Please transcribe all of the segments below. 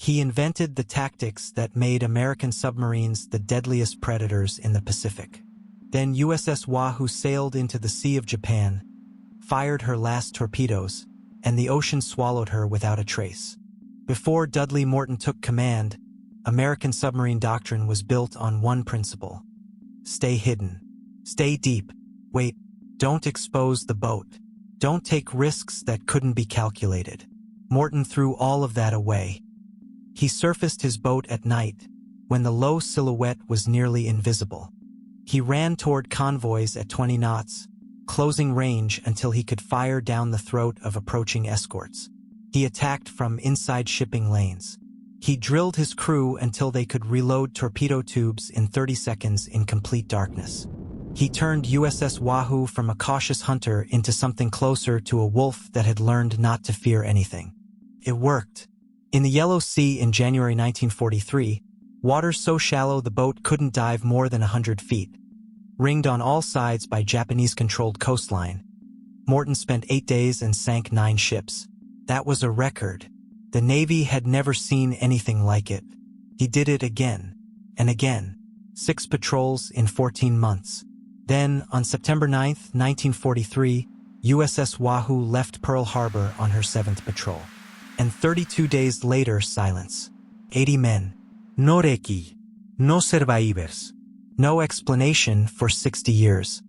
He invented the tactics that made American submarines the deadliest predators in the Pacific. Then USS Wahoo sailed into the Sea of Japan, fired her last torpedoes, and the ocean swallowed her without a trace. Before Dudley Morton took command, American submarine doctrine was built on one principle: stay hidden, stay deep, wait, don't expose the boat, don't take risks that couldn't be calculated. Morton threw all of that away. He surfaced his boat at night, when the low silhouette was nearly invisible. He ran toward convoys at 20 knots, closing range until he could fire down the throat of approaching escorts. He attacked from inside shipping lanes. He drilled his crew until they could reload torpedo tubes in 30 seconds in complete darkness. He turned USS Wahoo from a cautious hunter into something closer to a wolf that had learned not to fear anything. It worked. In the Yellow Sea in January 1943, waters so shallow the boat couldn't dive more than 100 feet. Ringed on all sides by Japanese-controlled coastline, Morton spent 8 days and sank 9 ships. That was a record. The Navy had never seen anything like it. He did it again and again. 6 patrols in 14 months. Then, on September 9, 1943, USS Wahoo left Pearl Harbor on her 7th patrol. And 32 days later, silence. 80 men. No recce. No survivors. No explanation for 60 years.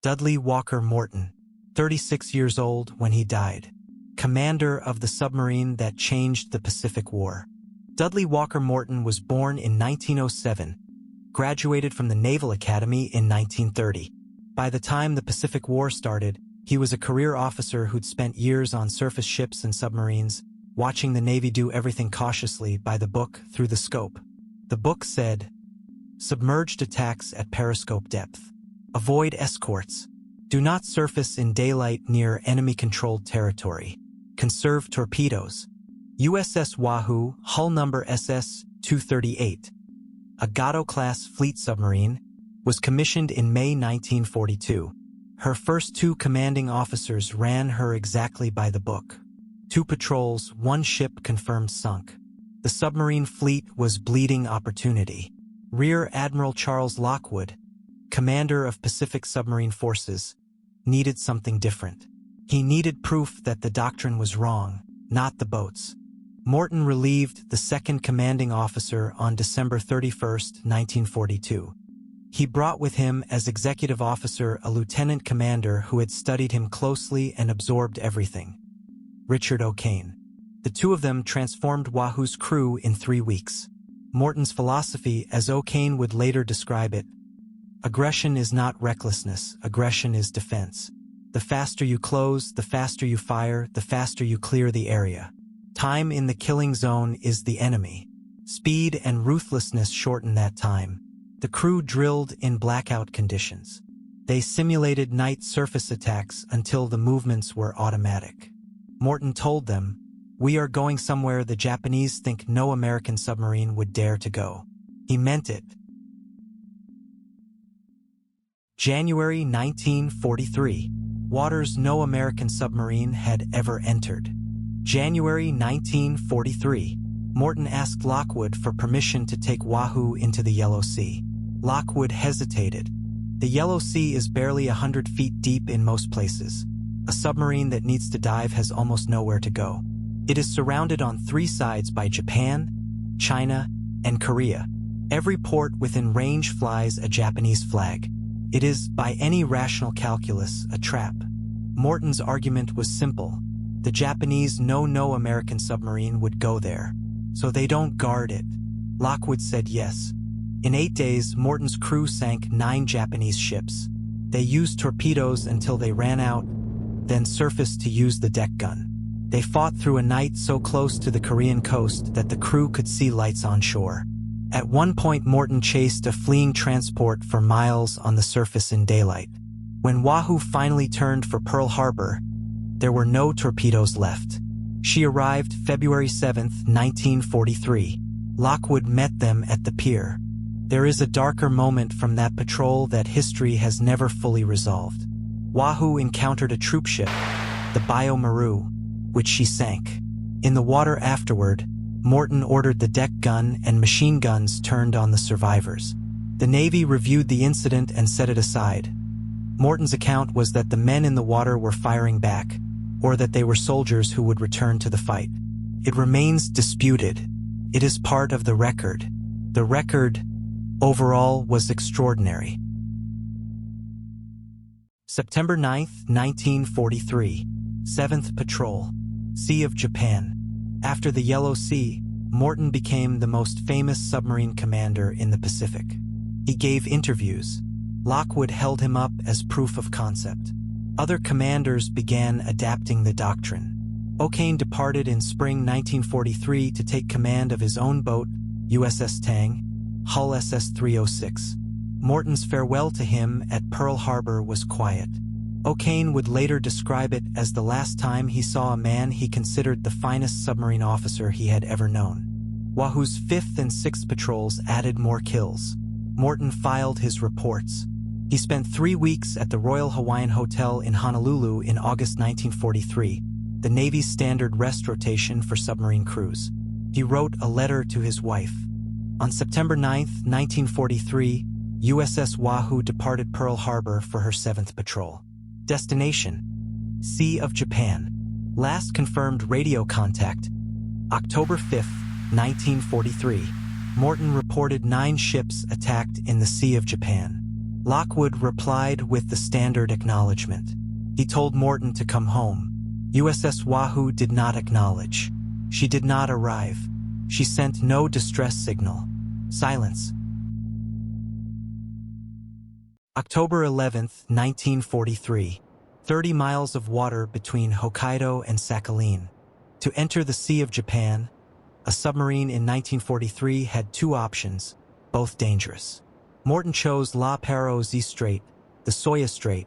Dudley Walker Morton, 36 years old when he died. Commander of the submarine that changed the Pacific War. Dudley Walker Morton was born in 1907, graduated from the Naval Academy in 1930. By the time the Pacific War started, he was a career officer who'd spent years on surface ships and submarines, watching the Navy do everything cautiously by the book through the scope. The book said, submerged attacks at periscope depth. Avoid escorts. Do not surface in daylight near enemy-controlled territory. Conserve torpedoes. USS Wahoo, hull number SS-238, a Gato-class fleet submarine, was commissioned in May 1942. Her first 2 commanding officers ran her exactly by the book. 2 patrols, 1 ship confirmed sunk. The submarine fleet was bleeding opportunity. Rear Admiral Charles Lockwood, commander of Pacific Submarine Forces, needed something different. He needed proof that the doctrine was wrong, not the boats. Morton relieved the 2nd commanding officer on December 31, 1942. He brought with him as executive officer a lieutenant commander who had studied him closely and absorbed everything. Richard O'Kane. The 2 of them transformed Wahoo's crew in 3 weeks. Morton's philosophy, as O'Kane would later describe it: aggression is not recklessness, aggression is defense. The faster you close, the faster you fire, the faster you clear the area. Time in the killing zone is the enemy. Speed and ruthlessness shorten that time. The crew drilled in blackout conditions. They simulated night surface attacks until the movements were automatic. Morton told them, "We are going somewhere the Japanese think no American submarine would dare to go." He meant it. January 1943. Waters no American submarine had ever entered. January 1943. Morton asked Lockwood for permission to take Wahoo into the Yellow Sea. Lockwood hesitated. The Yellow Sea is barely 100 feet deep in most places. A submarine that needs to dive has almost nowhere to go. It is surrounded on 3 sides by Japan, China, and Korea. Every port within range flies a Japanese flag. It is, by any rational calculus, a trap. Morton's argument was simple. The Japanese know no American submarine would go there, so they don't guard it. Lockwood said yes. In 8 days, Morton's crew sank 9 Japanese ships. They used torpedoes until they ran out, then surfaced to use the deck gun. They fought through a night so close to the Korean coast that the crew could see lights on shore. At one point, Morton chased a fleeing transport for miles on the surface in daylight. When Wahoo finally turned for Pearl Harbor, there were no torpedoes left. She arrived February 7, 1943. Lockwood met them at the pier. There is a darker moment from that patrol that history has never fully resolved. Wahoo encountered a troopship, the Maru, which she sank. In the water afterward, Morton ordered the deck gun and machine guns turned on the survivors. The Navy reviewed the incident and set it aside. Morton's account was that the men in the water were firing back, or that they were soldiers who would return to the fight. It remains disputed. It is part of the record. The record, overall, was extraordinary. September 9, 1943. 7th Patrol. Sea of Japan. After the Yellow Sea, Morton became the most famous submarine commander in the Pacific. He gave interviews. Lockwood held him up as proof of concept. Other commanders began adapting the doctrine. O'Kane departed in spring 1943 to take command of his own boat, USS Tang, hull SS-306. Morton's farewell to him at Pearl Harbor was quiet. O'Kane would later describe it as the last time he saw a man he considered the finest submarine officer he had ever known. Wahoo's 5th and 6th patrols added more kills. Morton filed his reports. He spent 3 weeks at the Royal Hawaiian Hotel in Honolulu in August 1943, the Navy's standard rest rotation for submarine crews. He wrote a letter to his wife. On September 9, 1943, USS Wahoo departed Pearl Harbor for her 7th patrol. Destination: Sea of Japan. Last confirmed radio contact: October 5, 1943. Morton reported 9 ships attacked in the Sea of Japan. Lockwood replied with the standard acknowledgement. He told Morton to come home. USS Wahoo did not acknowledge. She did not arrive. She sent no distress signal. Silence. October 11, 1943. 30 miles of water between Hokkaido and Sakhalin. To enter the Sea of Japan, a submarine in 1943 had 2 options, both dangerous. Morton chose La Pérouse Strait, the Soya Strait,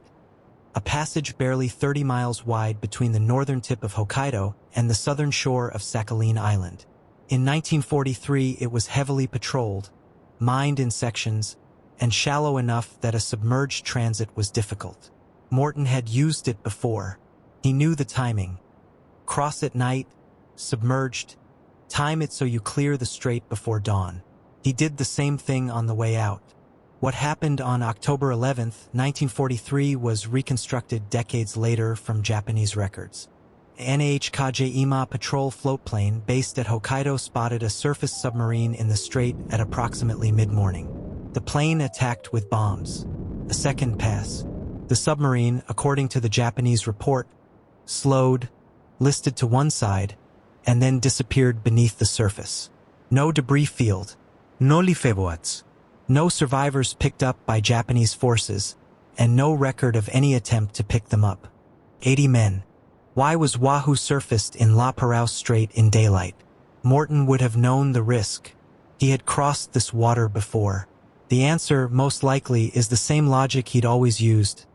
a passage barely 30 miles wide between the northern tip of Hokkaido and the southern shore of Sakhalin Island. In 1943, it was heavily patrolled, mined in sections, and shallow enough that a submerged transit was difficult. Morton had used it before. He knew the timing. Cross at night, submerged, time it so you clear the strait before dawn. He did the same thing on the way out. What happened on October 11, 1943 was reconstructed decades later from Japanese records. NHKJIMA patrol floatplane based at Hokkaido spotted a surface submarine in the strait at approximately mid-morning. The plane attacked with bombs. A second pass. The submarine, according to the Japanese report, slowed, listed to one side, and then disappeared beneath the surface. No debris field. No lifeboats. No survivors picked up by Japanese forces, and no record of any attempt to pick them up. 80 men. Why was Wahoo surfaced in La Pérouse Strait in daylight? Morton would have known the risk. He had crossed this water before. The answer, most likely, is the same logic he'd always used.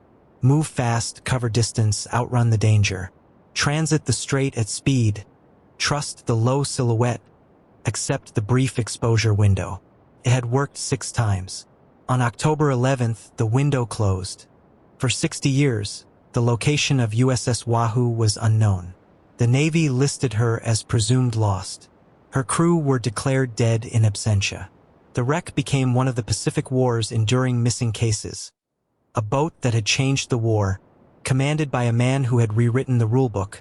Move fast, cover distance, outrun the danger. Transit the strait at speed. Trust the low silhouette. Accept the brief exposure window. It had worked 6 times. On October 11th, the window closed. For 60 years, the location of USS Wahoo was unknown. The Navy listed her as presumed lost. Her crew were declared dead in absentia. The wreck became one of the Pacific War's enduring missing cases. A boat that had changed the war, commanded by a man who had rewritten the rulebook,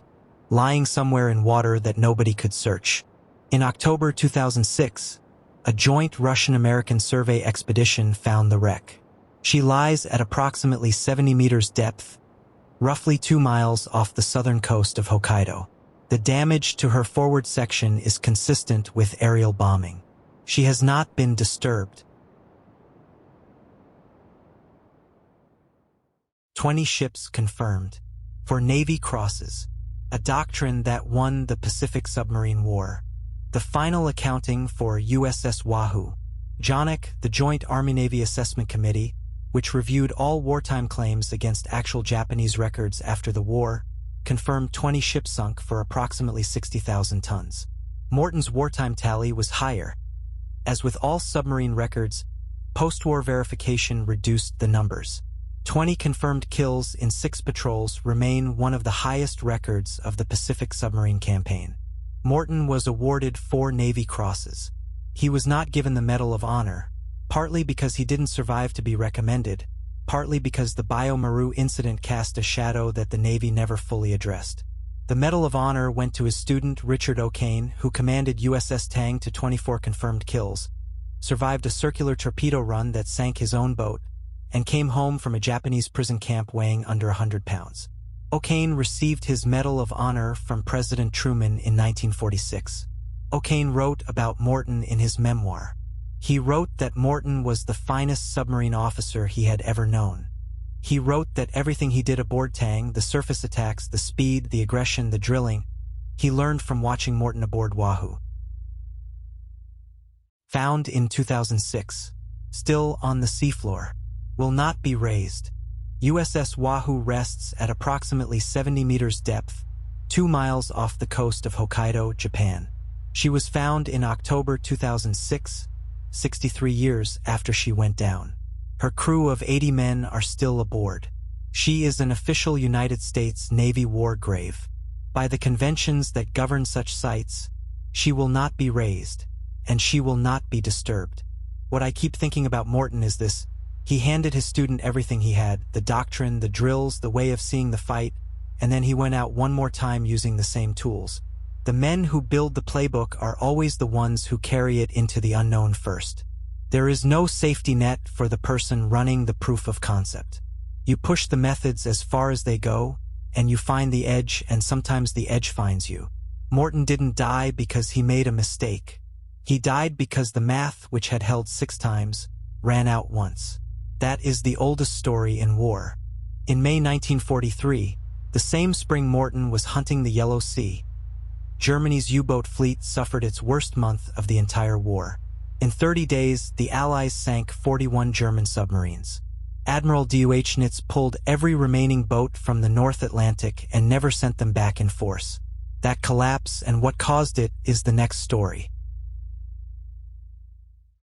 lying somewhere in water that nobody could search. In October 2006, a joint Russian-American survey expedition found the wreck. She lies at approximately 70 meters depth, roughly 2 miles off the southern coast of Hokkaido. The damage to her forward section is consistent with aerial bombing. She has not been disturbed. 20 ships confirmed. For Navy crosses. A doctrine that won the Pacific Submarine War. The final accounting for USS Wahoo. JONIC, the Joint Army-Navy Assessment Committee, which reviewed all wartime claims against actual Japanese records after the war, confirmed 20 ships sunk for approximately 60,000 tons. Morton's wartime tally was higher. As with all submarine records, post-war verification reduced the numbers. 20 confirmed kills in 6 patrols remain one of the highest records of the Pacific submarine campaign. Morton was awarded 4 Navy Crosses. He was not given the Medal of Honor, partly because he didn't survive to be recommended, partly because the Bio-Maru incident cast a shadow that the Navy never fully addressed. The Medal of Honor went to his student Richard O'Kane, who commanded USS Tang to 24 confirmed kills, survived a circular torpedo run that sank his own boat, and came home from a Japanese prison camp weighing under 100 pounds. O'Kane received his Medal of Honor from President Truman in 1946. O'Kane wrote about Morton in his memoir. He wrote that Morton was the finest submarine officer he had ever known. He wrote that everything he did aboard Tang, the surface attacks, the speed, the aggression, the drilling, he learned from watching Morton aboard Wahoo. Found in 2006, still on the seafloor, will not be raised. USS Wahoo rests at approximately 70 meters depth, 2 miles off the coast of Hokkaido, Japan. She was found in October 2006, 63 years after she went down. Her crew of 80 men are still aboard. She is an official United States Navy war grave. By the conventions that govern such sites, she will not be raised, and she will not be disturbed. What I keep thinking about Morton is this: he handed his student everything he had, the doctrine, the drills, the way of seeing the fight, and then he went out one more time using the same tools. The men who build the playbook are always the ones who carry it into the unknown first. There is no safety net for the person running the proof of concept. You push the methods as far as they go, and you find the edge, and sometimes the edge finds you. Morton didn't die because he made a mistake. He died because the math, which had held 6 times, ran out once. That is the oldest story in war. In May 1943, the same spring Morton was hunting the Yellow Sea. Germany's U-boat fleet suffered its worst month of the entire war. In 30 days, the Allies sank 41 German submarines. Admiral Deutschnitz pulled every remaining boat from the North Atlantic and never sent them back in force. That collapse and what caused it is the next story.